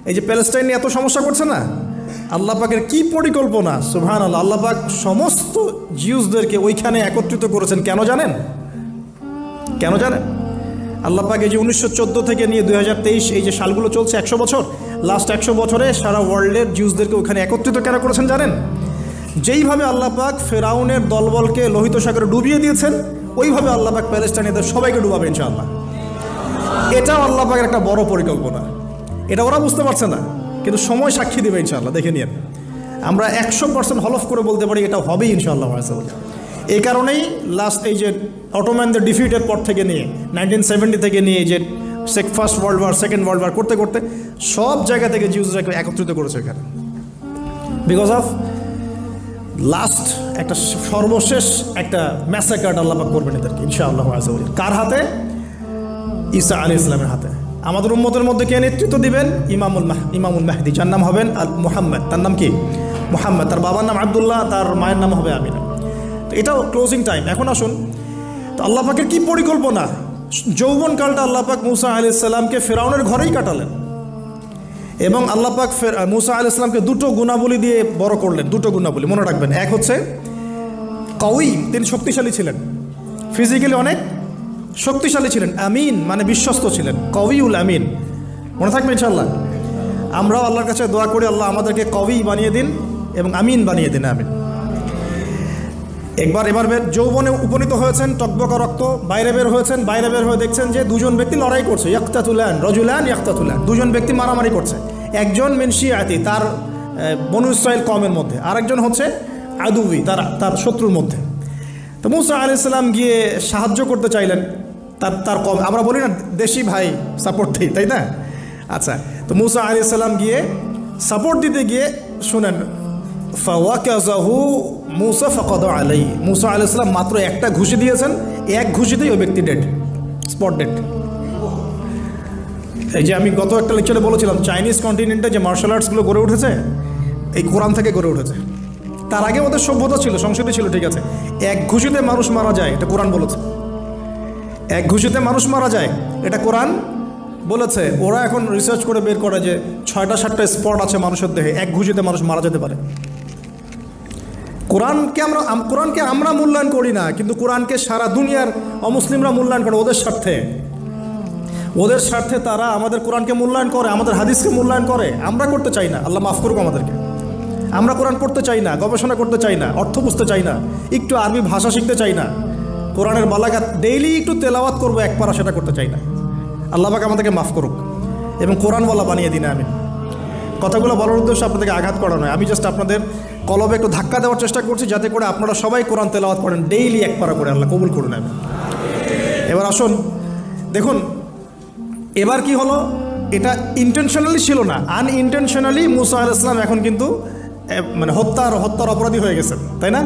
এই যে প্যালেস্টাইন নিয়ে এত সমস্যা করছে না, আল্লাহ পাকের কি পরিকল্পনা, সুবহানাল্লাহ। আল্লাহ পাক সমস্ত জিউসদেরকে ওইখানে একত্রিত করেছেন। কেন জানেন? কেন জানেন? আল্লাহ পাক এই যে 1914 থেকে নিয়ে 2023 এই যে সালগুলো চলছে, 100 বছর, লাস্ট 100 বছরে সারা ওয়ার্ল্ডের জিউসদেরকে ওখানে একত্রিত কেন করেছেন জানেন? যেইভাবে আল্লাহ পাক ফেরাউনের দলবলকে লোহিত সাগরে ডুবিয়ে দিয়েছেন, ওইভাবে আল্লাহ পাক প্যালেস্টাইনিদের সবাইকে ডুবাবে ইনশাআল্লাহ। এটাও আল্লাহ পাকের একটা বড় পরিকল্পনা। এটা ওরা বুঝতে পারছে না, কিন্তু সময় সাক্ষী দেবে ইনশাআল্লাহ। দেখে নিন, আমরা 100% হলফ করে বলতে পারি এটা হবেই ইনশাআল্লাহ। এই কারণেই লাস্ট এই যে অটোম্যানদের ডিফিটের পর থেকে নিয়ে 1970 থেকে নিয়ে যে first world war, second world war করতে করতে সব জায়গা থেকে জিউসরাকে একত্রিত করেছে এখানে, বিকজ অফ লাস্ট একটা সর্বশেষ একটা ম্যাসাকার আল্লাহ পাক করবেন এদেরকে ইনশাআল্লাহ। কার হাতে? ঈসা আলাইহিস সালামের হাতে। আমাদের উম্মতের মধ্যে কে নেতৃত্ব দিবেন? ইমামুল মাহদি, যার নাম হবেন মুহাম্মদ। তার নাম কি? মুহাম্মদ। তার বাবার নাম আব্দুল্লাহ, তার মায়ের নাম হবে আমিনা। তো এটাও ক্লোজিং টাইম। এখন আসুন, তো আল্লাহ পাকের কি পরিকল্পনা। যৌবনকালটা আল্লাহ পাক মুসা আলাইহিস সালামকে ফেরাউনের ঘরেই কাটালেন, এবং আল্লাহ পাক মুসা আলাইহিস সালামকে দুটো গুণাবলী দিয়ে বড় করলেন। দুটো গুণাবলী মনে রাখবেন। এক হচ্ছে কওয়ি, তিনি শক্তিশালী ছিলেন, ফিজিক্যালি অনেক শক্তিশালী ছিলেন। আমিন মানে বিশ্বস্ত ছিলেন, কওয়িউল আমিন। মনে থাকবে ইনশাআল্লাহ। আমরাও আল্লাহর কাছে দোয়া করি, আল্লাহ আমাদেরকে কওয়ি বানিয়ে দিন এবং আমিন বানিয়ে দিন, আমিন। এবার যৌবনে উপনীত হয়েছেন, টকবকা রক্ত, বাইরে বের হয়েছেন। বাইরে বের হয়ে দেখছেন যে দুজন ব্যক্তি লড়াই করছে, ইয়াক্তাতুলান রজুলান ইয়াক্তাতুলান, দুজন ব্যক্তি মারামারি করছে। একজন মিন শিয়াতি, তার বনু ইসরাইল কওমের মধ্যে, আরেকজন হচ্ছে আদুবি, তার শত্রুর মধ্যে। তো মুসা আলাইহিস সালাম গিয়ে সাহায্য করতে চাইলেন তার কম। আমরা বলি না দেশি ভাই সাপোর্ট দিই, তাই না? আচ্ছা, তো মুসা আলাইহিস সালাম গিয়ে সাপোর্ট দিতে গিয়ে শুনেন, ফাওয়াকাযাহু মুসা ফাকাদা আলাইহি, মুসা আলাইহিস সালাম মাত্র একটা ঘুষি দিয়েছেন, এক ঘুষিতেই ওই ব্যক্তি ডেড, স্পট ডেড। এই যে আমি গত একটা লেকচারে বলেছিলাম, চাইনিজ কন্টিনেন্টে যে মার্শাল আর্টসগুলো গড়ে উঠেছে এই কোরআন থেকে গড়ে উঠেছে। তার আগে ওদের সভ্যতা ছিল, সংস্কৃতি ছিল, ঠিক আছে। এক ঘুষিতে মানুষ মারা যায়, এটা কোরআন বলেছে। এক ঘুষিতে মানুষ মারা যায়, এটা কোরআন বলেছে। ওরা এখন রিসার্চ করে বের করে যে 6টা-7টা স্পট আছে মানুষের দেহে, এক ঘুষিতে মানুষ মারা যেতে পারে। কোরআনকে আমরা মূল্যায়ন করি না, কিন্তু কোরআনকে সারা দুনিয়ার অমুসলিমরা মূল্যায়ন করে ওদের স্বার্থে। ওদের স্বার্থে তারা আমাদের কোরআনকে মূল্যায়ন করে, আমাদের হাদিসকে মূল্যায়ন করে। আমরা করতে চাই না, আল্লাহ মাফ করুক আমাদেরকে। আমরা কোরআন পড়তে চাই না, গবেষণা করতে চাই না, অর্থ বুঝতে চাই না, একটু আরবি ভাষা শিখতে চাই না, কোরআনের বালাগাত ডেইলি একটু তেলাওয়াত করবো এক পারা, সেটা করতে চাই না। আল্লাহ পাক আমাদেরকে মাফ করুক এবং কোরআন বলা বানিয়ে দিন। আমি কথাগুলো বলার উদ্দেশ্য আপনাদেরকে আঘাত করা নয়, আমি জাস্ট আপনাদের কলবে একটু ধাক্কা দেওয়ার চেষ্টা করছি, যাতে করে আপনারা সবাই কোরআন তেলাওয়াত করেন ডেইলি এক পারা করে। আল্লাহ কবুল করুন। এবার আসুন, দেখুন এবার কি হলো। এটা ইন্টেনশনালি ছিল না, আনইনটেনশনালি মুসা আলাইহিস সালাম এখন কিন্তু মানে হত্যার অপরাধী হয়ে গেছেন, তাই না?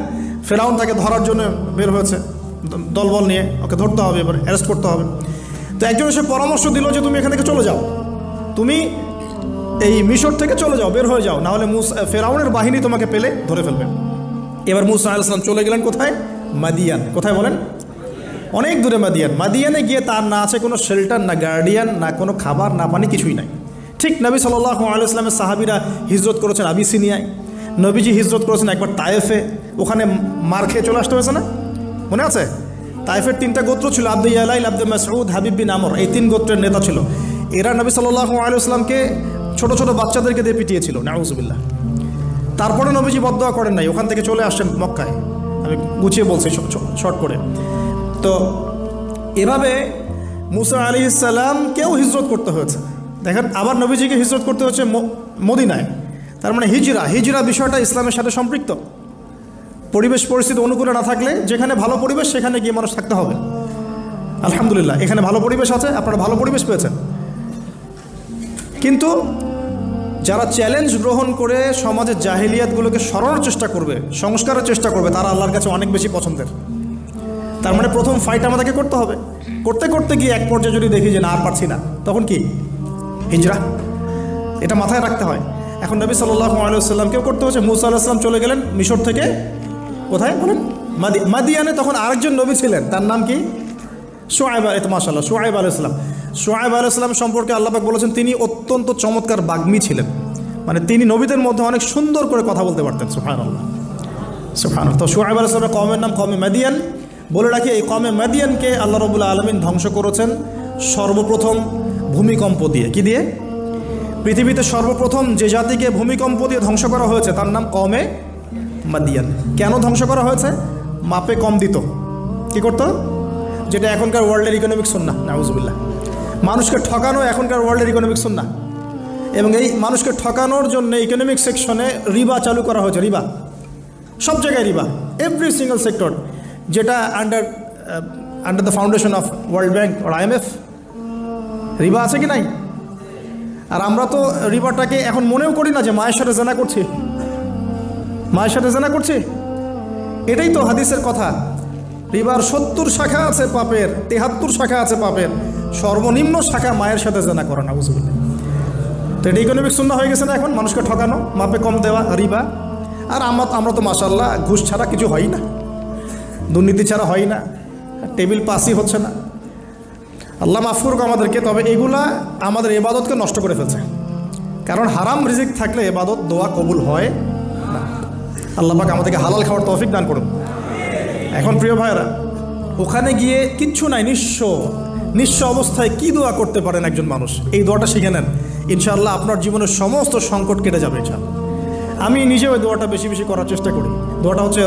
ফেরাউন তাকে ধরার জন্য বের হয়েছে দলবল নিয়ে, ওকে ধরতে হবে, এবার অ্যারেস্ট করতে হবে। তো একজন এসে পরামর্শ দিল যে তুমি এখান থেকে চলে যাও, তুমি এই মিশর থেকে চলে যাও, বের হয়ে যাও, নাহলে ফেরাউনের বাহিনী তোমাকে পেলে ধরে ফেলবে। এবার মুসা আলাইহিস সালাম চলে গেলেন কোথায়? মাদিয়ান। কোথায় বলেন? অনেক দূরে মাদিয়ান। মাদিয়ানে গিয়ে তার না আছে কোনো শেল্টার, না গার্ডিয়ান, না কোনো খাবার, না পানি, কিছুই নাই। ঠিক নবী সাল্লাল্লাহু আলাইহি ওয়াসাল্লামের সাহাবীরা হিজরত করেছেন আবিসিনিয়ায়, নবীজি হিজরত করেছেন একবার তায়েফে, ওখানে মার খেয়ে চলে আসতে হয়েছে না? মনে আছে? তায়েফের 3টা গোত্র ছিল, আব্দু ইয়ালাইল, আব্দু মাসউদ, হাবিব বিন আমর, এই 3 গোত্রের নেতা ছিল। এরা নবী সাল্লাল্লাহু আলাইহি ওয়াসাল্লামকে ছোট ছোট বাচ্চাদেরকে দিয়ে পিটিয়েছিল, নাউযুবিল্লাহ। তারপরে নবীজি বদদোয়া করেন নাই, ওখান থেকে চলে আসছেন মক্কায়। আমি গুছিয়ে বলছি শর্ট করে। তো এভাবে মুসা আলাইহিস সালামকেও হিজরত করতে হয়েছে। দেখেন, আবার নবীজিকে হিজরত করতে হচ্ছে মদিনায়। তার মানে হিজরা বিষয়টা ইসলামের সাথে সম্পৃক্ত। পরিবেশ পরিস্থিতি অনুকূলে না থাকলে, যেখানে ভালো পরিবেশ সেখানে গিয়ে মানুষ থাকতে হবে। আলহামদুলিল্লাহ এখানে ভালো পরিবেশ আছে, আপনারা ভালো পরিবেশ পেয়েছেন। কিন্তু যারা চ্যালেঞ্জ গ্রহণ করে সমাজের জাহিলিয়াতগুলোকে সরানোর চেষ্টা করবে, সংস্কারের চেষ্টা করবে, তারা আল্লাহর কাছে অনেক বেশি পছন্দের। তার মানে প্রথম ফাইট আমাদেরকে করতে হবে। করতে করতে গিয়ে এক পর্যায়ে যদি দেখি যে না আর পারছি না, তখন কি? হিজরা। এটা মাথায় রাখতে হয়। এখন নবী সাল্লাল্লাহু আলাইহি ওয়াসাল্লামকেও করতে হচ্ছে। মুসা আলাইহিস সালাম চলে গেলেন মিশর থেকে কোথায় বলেন? মাদিয়ানে। তখন আরেকজন নবী ছিলেন, তার নাম কি? শুআয়ব। মাশাআল্লাহ, শুআয়ব আলাইহিস সালাম। শুআয়ব আলাইহিস সালাম সম্পর্কে আল্লাহ পাক বলেছেন তিনি অত্যন্ত চমৎকার বাগ্মী ছিলেন, মানে তিনি নবীদের মধ্যে অনেক সুন্দর করে কথা বলতে পারতেন। সুবহানাল্লাহ, সুবহানাল্লাহ। তো শুআয়ব আলাইহিস সালামের কওমের নাম কওমে মাদিয়ান। বলে রাখি, এই কওমে মাদিয়ানকে আল্লাহ রাব্বুল আলামিন ধ্বংস করেছেন সর্বপ্রথম ভূমিকম্প দিয়ে। কি দিয়ে? পৃথিবীতে সর্বপ্রথম যে জাতিকে ভূমিকম্প দিয়ে ধ্বংস করা হয়েছে তার নাম কওমে মাদিয়ান। কেন ধ্বংস করা হয়েছে? মাপে কম দিত। কি করতো? যেটা এখনকার ওয়ার্ল্ডের ইকোনমিক সুন্নাহ, নাউজুবিল্লাহ। মানুষকে ঠকানো এখনকার ওয়ার্ল্ডের ইকোনমিক সুন্নাহ, এবং এই মানুষকে ঠকানোর জন্য ইকোনমিক সেকশনে রিবা চালু করা হয়েছে। রিবা, সব জায়গায় রিবা, এভরি সিঙ্গল সেক্টর, যেটা under the foundation of world bank আর IMF। রিবা আছে কি নাই? আর আমরা তো রিবাটাকে এখন মনেও করি না যে মায়ের সাথে জেনা করছি, মায়ের সাথে জেনা করছি। এটাই তো হাদিসের কথা। রিবার 70 শাখা আছে পাপের, 73 শাখা আছে পাপের, সর্বনিম্ন শাখা মায়ের সাথে জেনা করা, নাউজুবিল্লাহ। তো এটা ইকোনমিক সুন্নাহ হয়ে গেছে না এখন, মানুষকে ঠকানো, মাপে কম দেওয়া, রিবা। আর আমরা তো মাশাআল্লাহ ঘুষ ছাড়া কিছু হয় না, দুর্নীতি ছাড়া হয় না, টেবিল পাসই হচ্ছে না। আল্লাহ মাফ করুক আমাদেরকে। তবে এগুলা আমাদের ইবাদতকে নষ্ট করে ফেলছে, কারণ হারাম রিজিক থাকলে ইবাদত দোয়া কবুল হয় না। আল্লাহ পাক আমাদেরকে হালাল খাওয়ার তৌফিক দান করুন। এখন প্রিয় ভাইরা, ওখানে গিয়ে কিচ্ছু নাই, নিঃস্ব অবস্থায় কি দোয়া করতে পারেন একজন মানুষ, এই দোয়াটা শিখে নেন। ইনশাআল্লাহ আপনার জীবনের সমস্ত সংকট কেটে যাবে ইনশাআল্লাহ। আমি নিজেও ওই দোয়াটা বেশি বেশি করার চেষ্টা করি। দোয়াটা হচ্ছে,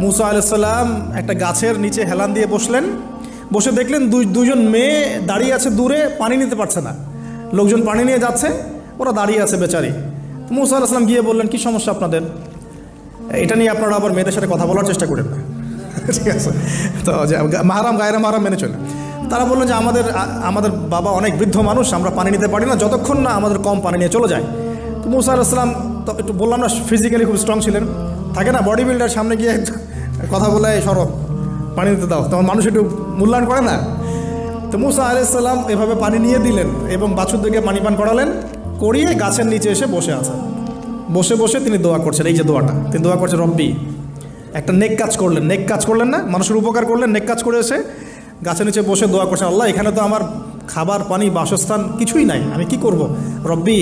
মুসা আলাইহিস সালাম একটা গাছের নিচে হেলান দিয়ে বসলেন, বসে দেখলেন দুজন মেয়ে দাঁড়িয়ে আছে দূরে, পানি নিতে পারছে না। লোকজন পানি নিয়ে যাচ্ছে, ওরা দাঁড়িয়ে আছে বেচারি। তো মুসা আলাইহিস সালাম গিয়ে বললেন, কি সমস্যা আপনাদের? এটা নিয়ে আপনারা আবার মেয়েদের সাথে কথা বলার চেষ্টা করেন না, ঠিক আছে? তো মাহারাম গায়রা মাহারাম মেনে চলে। তারা বললেন যে আমাদের বাবা অনেক বৃদ্ধ মানুষ, আমরা পানি নিতে পারি না যতক্ষণ না আমাদের কম পানি নিয়ে চলে যায়। তো মুসা আলাইহিস সালাম তো একটু বললাম না, ফিজিক্যালি খুব স্ট্রং ছিলেন, থাকে না বডি বিল্ডার, সামনে গিয়ে কথা বলে সরব পানি দিতে দাও, তখন মানুষ একটু মূল্যায়ন করে না। তো মুসা আলাইহিস সালাম এভাবে পানি নিয়ে দিলেন এবং বাছুরদেরকে পানি পান করালেন, করিয়ে গাছের নিচে এসে বসে আছেন। বসে বসে তিনি দোয়া করছেন, এই যে দোয়াটা তিনি দোয়া করছেন, রব্বি, একটা নেক কাজ করলেন, নেক কাজ করলেন না, মানুষের উপকার করলেন, নেক কাজ করে এসে গাছের নিচে বসে দোয়া করছেন, আল্লাহ এখানে তো আমার খাবার পানি বাসস্থান কিছুই নাই, আমি কি করব? রব্বি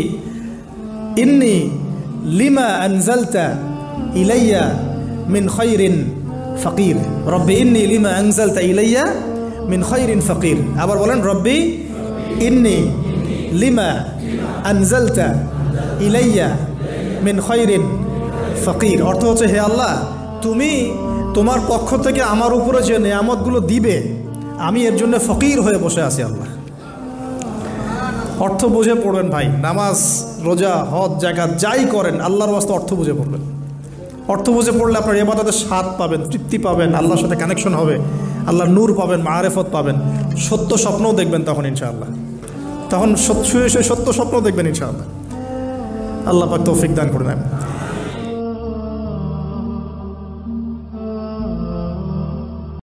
ইন্নি লিমা আনজালতা ইলাইয়া মিন খায়রিন ফকির। রব্বি ইন্নি লিমা আনজালতা ইলাইয়া মিন খায়রিন ফকির। আবার বলেন, রব্বি ইন্নি লিমা আনজালতা ইলাইয়া মিন খায়রিন ফকির। অর্থ হচ্ছে, হে আল্লাহ, তুমি তোমার পক্ষ থেকে আমার উপরে যে নেয়ামতগুলো দিবে, আমি এর জন্য ফকির হয়ে বসে আছি আল্লাহ। অর্থ বুঝে পড়বেন ভাই, নামাজ রোজা হজ জাকাত যাই করেন আল্লাহর ওয়াস্তে অর্থ বুঝে পড়বেন। অর্থ বুঝে পড়লে আপনার ইবাদতের স্বাদ পাবেন, তৃপ্তি পাবেন, আল্লাহর সাথে কানেকশন হবে, আল্লাহর নূর পাবেন, মাআরিফত পাবেন, সত্য স্বপ্নও দেখবেন তখন ইনশাআল্লাহ। তখন শুয়ে শুয়ে সত্য স্বপ্নও দেখবেন ইনশাআল্লাহ। আল্লাহ পাক তৌফিক দান করুন।